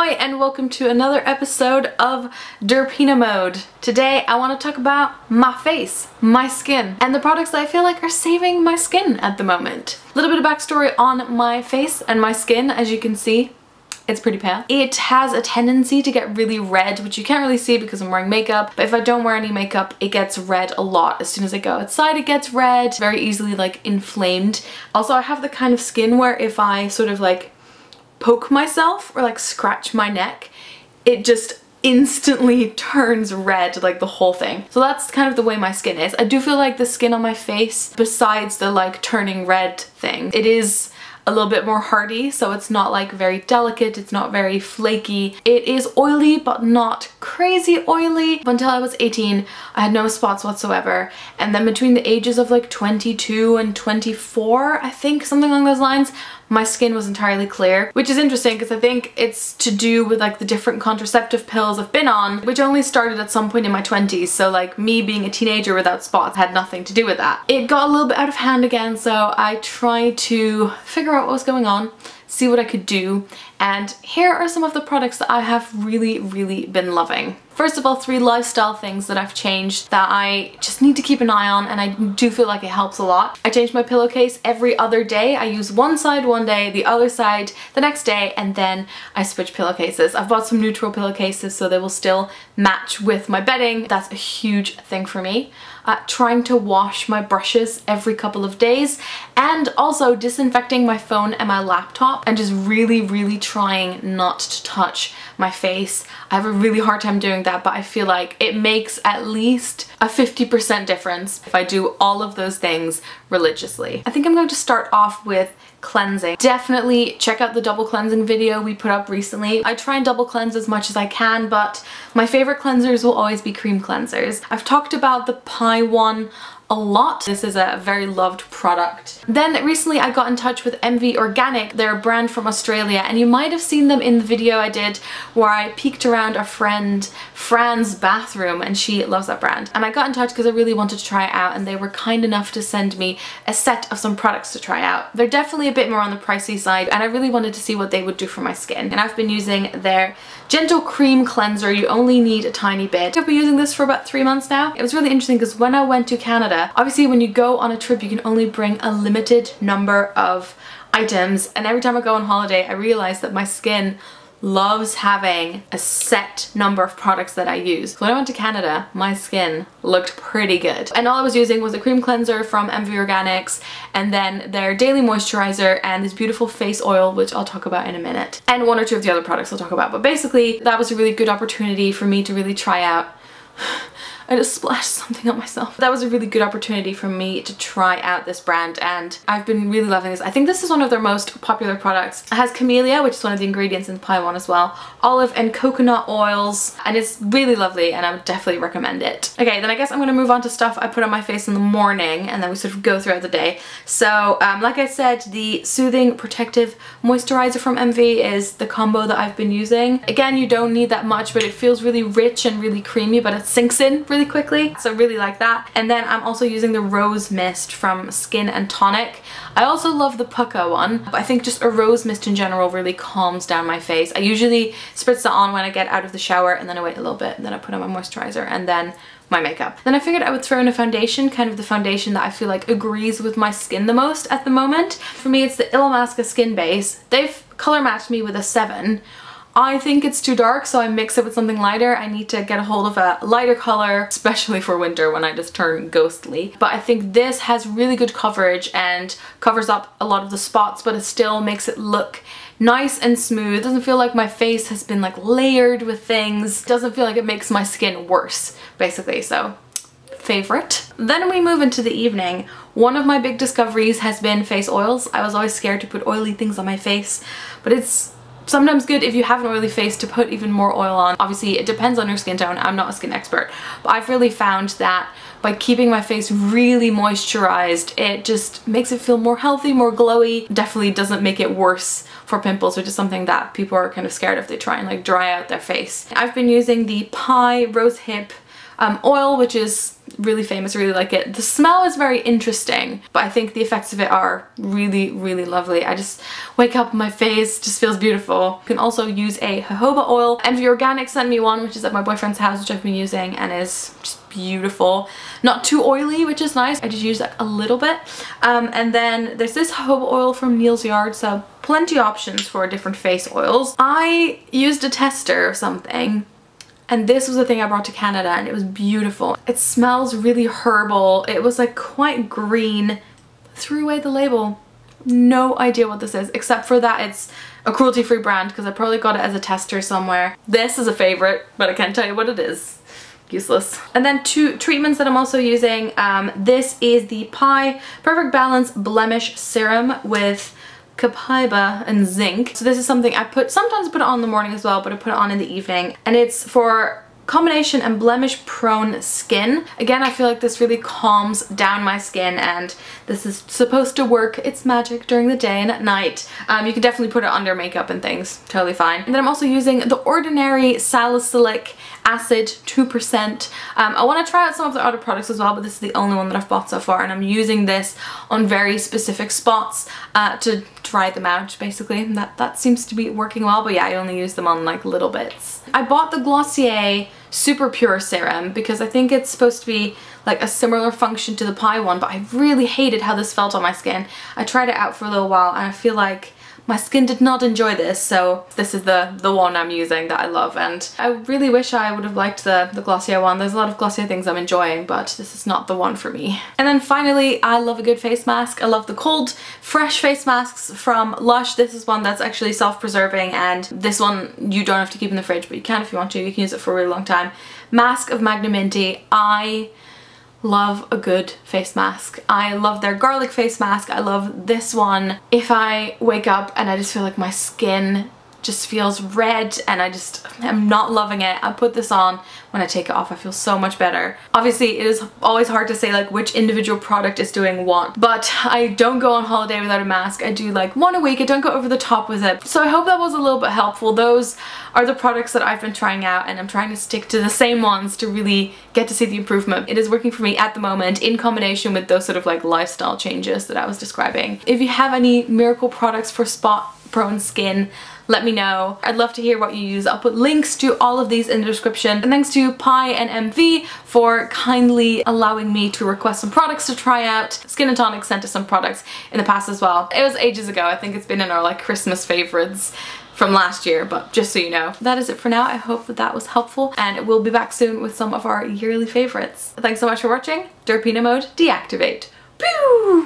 Hi and welcome to another episode of Derpina Mode. Today I want to talk about my face, my skin, and the products that I feel like are saving my skin at the moment. A little bit of backstory on my face and my skin. As you can see, it's pretty pale. It has a tendency to get really red, which you can't really see because I'm wearing makeup, but if I don't wear any makeup, it gets red a lot. As soon as I go outside, it gets red, very easily like inflamed. Also, I have the kind of skin where if I sort of like poke myself or like scratch my neck, it just instantly turns red, like the whole thing. So that's kind of the way my skin is. I do feel like the skin on my face, besides the like turning red thing, it is a little bit more hardy, so it's not like very delicate, it's not very flaky. It is oily, but not crazy oily. Until I was 18, I had no spots whatsoever. And then between the ages of like 22 and 24, I think, something along those lines, my skin was entirely clear, which is interesting because I think it's to do with like the different contraceptive pills I've been on, which only started at some point in my 20s. So like me being a teenager without spots had nothing to do with that. It got a little bit out of hand again, so I tried to figure out what was going on, see what I could do, and here are some of the products that I have really been loving. First of all, 3 lifestyle things that I've changed that I just need to keep an eye on, and I do feel like it helps a lot. I change my pillowcase every other day. I use one side one day, the other side the next day, and then I switch pillowcases. I've bought some neutral pillowcases so they will still match with my bedding. That's a huge thing for me. Trying to wash my brushes every couple of days, and also disinfecting my phone and my laptop, and just really trying not to touch my face. I have a really hard time doing that, but I feel like it makes at least a 50% difference if I do all of those things religiously. I think I'm going to start off with cleansing. Definitely check out the double cleansing video we put up recently. I try and double cleanse as much as I can, but my favorite cleansers will always be cream cleansers. I've talked about the Pai one a lot. This is a very loved product. Then recently I got in touch with MV Organic. They're a brand from Australia, and you might have seen them in the video I did where I peeked around our friend Fran's bathroom, and she loves that brand. And I got in touch because I really wanted to try it out, and they were kind enough to send me a set of some products to try out. They're definitely a bit more on the pricey side, and I really wanted to see what they would do for my skin. And I've been using their gentle cream cleanser. You only need a tiny bit. I've been using this for about 3 months now. It was really interesting because when I went to Canada, obviously when you go on a trip you can only bring a limited number of items, and every time I go on holiday I realize that my skin loves having a set number of products that I use. So when I went to Canada, my skin looked pretty good. And all I was using was a cream cleanser from MV Organics, and then their daily moisturizer, and this beautiful face oil, which I'll talk about in a minute. And 1 or 2 of the other products I'll talk about. But basically, that was a really good opportunity for me to really try out. I just splashed something on myself. That was a really good opportunity for me to try out this brand, and I've been really loving this. I think this is one of their most popular products. It has Camelia, which is one of the ingredients in the Pai one as well, olive and coconut oils, and it's really lovely, and I would definitely recommend it. Okay, then I guess I'm gonna move on to stuff I put on my face in the morning, and then we sort of go throughout the day. So, like I said, the Soothing Protective Moisturiser from MV is the combo that I've been using. Again, you don't need that much, but it feels really rich and really creamy, but it sinks in really quickly, so I really like that. And then I'm also using the Rose Mist from Skin Tonic. I also love the Pukka one, but I think just a rose mist in general really calms down my face. I usually spritz that on when I get out of the shower, and then I wait a little bit, and then I put on my moisturizer, and then my makeup. Then I figured I would throw in a foundation, kind of the foundation that I feel like agrees with my skin the most at the moment. For me, it's the Illamasqua Skin Base. They've color matched me with a 7. I think it's too dark, so I mix it with something lighter. I need to get a hold of a lighter color, especially for winter when I just turn ghostly. But I think this has really good coverage and covers up a lot of the spots, but it still makes it look nice and smooth. It doesn't feel like my face has been like layered with things. It doesn't feel like it makes my skin worse, basically, so favorite. Then we move into the evening. One of my big discoveries has been face oils. I was always scared to put oily things on my face, but it's sometimes good if you have an oily face to put even more oil on. Obviously it depends on your skin tone. I'm not a skin expert, but I've really found that by keeping my face really moisturized, it just makes it feel more healthy, more glowy. Definitely doesn't make it worse for pimples, which is something that people are kind of scared if they try and like dry out their face. I've been using the Pai Rosehip oil, which is really famous, really like it. The smell is very interesting, but I think the effects of it are really, really lovely. I just wake up, my face just feels beautiful. You can also use a jojoba oil. MV Organic sent me one, which is at my boyfriend's house, which I've been using, and is just beautiful. Not too oily, which is nice. I just use like a little bit. And then there's this jojoba oil from Neal's Yard, so plenty of options for different face oils. I used a tester or something, and this was the thing I brought to Canada, and it was beautiful. It smells really herbal. It was like quite green. Threw away the label. No idea what this is, except for that it's a cruelty-free brand, because I probably got it as a tester somewhere. This is a favorite, but I can't tell you what it is. Useless. And then two treatments that I'm also using. This is the Pai Perfect Balance Blemish Serum with copaiba and zinc. So this is something I sometimes put it on in the morning as well, but I put it on in the evening, and it's for combination and blemish prone skin. Again, I feel like this really calms down my skin, and this is supposed to work its magic during the day and at night. You can definitely put it under makeup and things, totally fine. And then I'm also using the Ordinary Salicylic Acid 2%. I want to try out some of the other products as well, but this is the only one that I've bought so far, and I'm using this on very specific spots to dry them out, basically. That seems to be working well, but yeah, I only use them on like little bits. I bought the Glossier Super Pure Serum because I think it's supposed to be like a similar function to the Pai one, but I really hated how this felt on my skin. I tried it out for a little while, and I feel like my skin did not enjoy this, so this is the one I'm using that I love, and I really wish I would have liked the Glossier one. There's a lot of Glossier things I'm enjoying, but this is not the one for me. And then finally, I love a good face mask. I love the cold, fresh face masks from Lush. This is one that's actually self-preserving, and this one you don't have to keep in the fridge, but you can if you want to. You can use it for a really long time. Mask of Magnaminty. I love a good face mask. I love their garlic face mask. I love this one. If I wake up and I just feel like my skin just feels red and I just am not loving it, I put this on. When I take it off, I feel so much better. Obviously, it is always hard to say like which individual product is doing what, but I don't go on holiday without a mask. I do like one a week. I don't go over the top with it. So I hope that was a little bit helpful. Those are the products that I've been trying out, and I'm trying to stick to the same ones to really get to see the improvement. It is working for me at the moment in combination with those sort of like lifestyle changes that I was describing. If you have any miracle products for spot-prone skin, let me know. I'd love to hear what you use. I'll put links to all of these in the description. And thanks to Pai and MV for kindly allowing me to request some products to try out. Skin Tonic sent us some products in the past as well. It was ages ago. I think it's been in our like Christmas favorites from last year, but just so you know. That is it for now. I hope that that was helpful, and we'll be back soon with some of our yearly favorites. Thanks so much for watching. Derpina mode deactivate. Pew!